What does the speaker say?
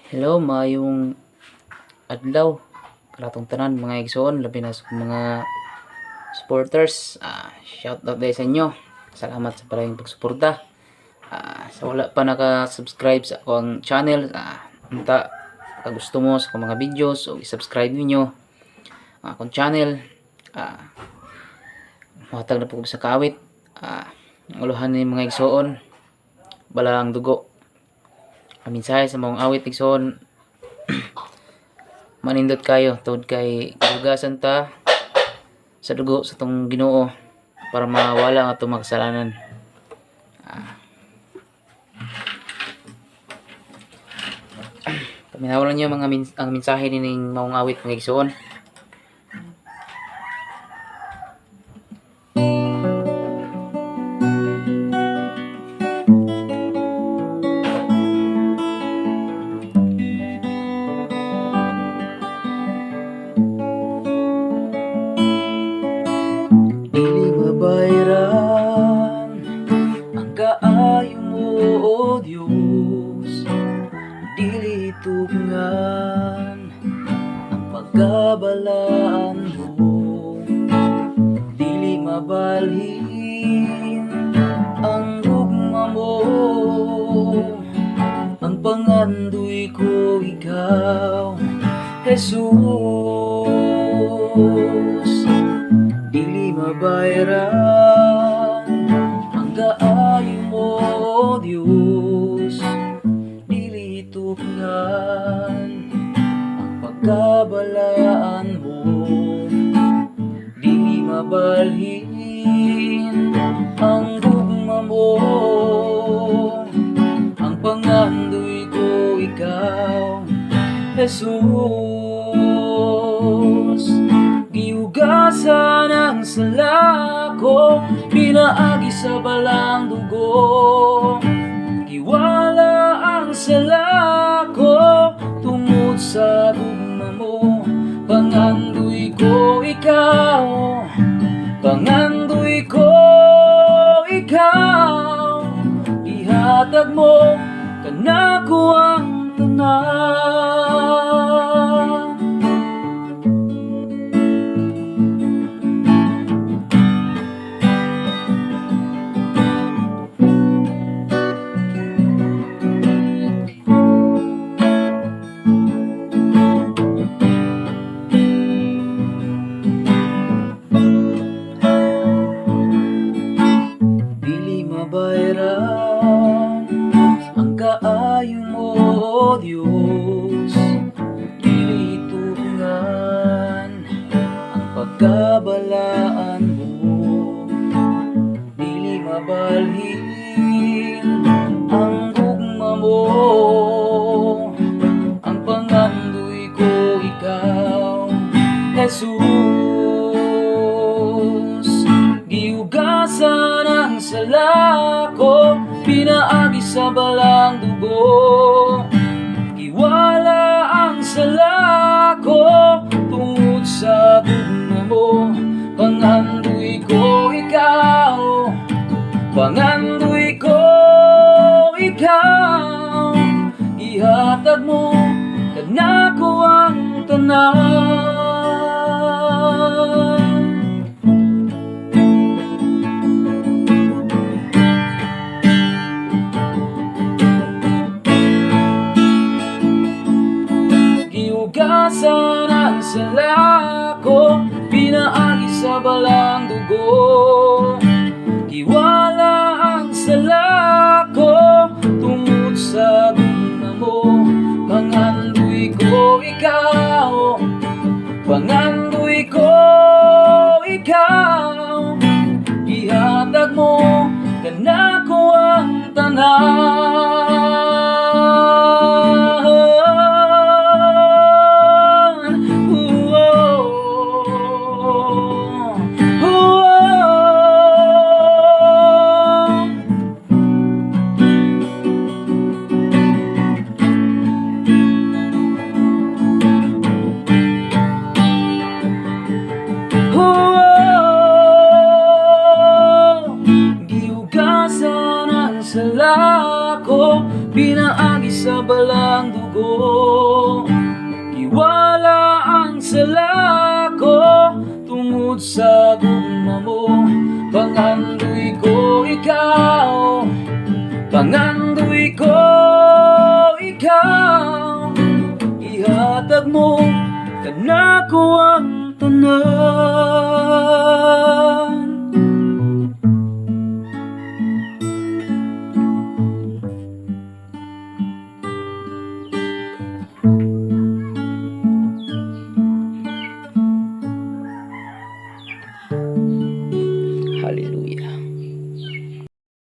Hello, mayong adlaw. Karatong tanan mga igsoon, labi na sa mga supporters. Shout out dahil sa inyo. Salamat sa parang pagsuporta. Sa wala pa naka-subscribe sa akong channel, unta kung gusto mo sa akong mga videos o i-subscribe niyo ang akong channel. Matag na po sa kawit. Ang uluhan ni mga igsoon, balang dugo. Mensahe sa mga awit igsoon, manindot kayo tungod kay gihugasan ta sa dugo sa tong Ginoo para mawala ang atong makasalanan. Paminawalan niyo mga ang mensahe ning maong awit mga igsoon. Dili mabayran ang kaayo mo, O Diyos. Dili tugngan ang pagkabalaan mo. Dili mabalhin ang gugma mo. Ang pangandoy ko ikaw, Jesus. Dili mabayran ang kaayo mo, Diyos. Dili tuknan ang pagkabalaan mo. Dili mabalhin ang gugma mo. Ang pangandoy ko ikaw, Jesus. Gihugasan ang sala ko, pinaagi sa balang dugo. Giwala ang sala ko, tungod sa gugma mo. Pangandoy ko ikaw, pangandoy ko ikaw. Ihatag mo kanako ang tanan. Dili mabayran ang kaayo mo, O Diyos. Dili tugngan ang pagkabalaan mo. Dili mabalhin ang gugma mo. Ang pangandoy ko ikaw, Jesus. Gihugasan ang sala ko, pinaagi sa balang dugo. Giwala ang sala ko, tungod sa gugma mo. Pangandoy ko ikaw, pangandoy ko ikaw. Ihatag mo kanako ang tanan. Gihugasan ang sala ko, pinaagi sa balang dugo. Giwala ang sala ko, tungod sa gugma mo. Pangandoy ko ikaw, pangandoy ko ikaw. Ihatag mo kanako ang tanan. isabalang dugo. Iwala ang sala ko tungod sa gugma mo. Pangandoy ko ikaw, pangandoy ko ikaw. Ihatag mo kanako ang tanan.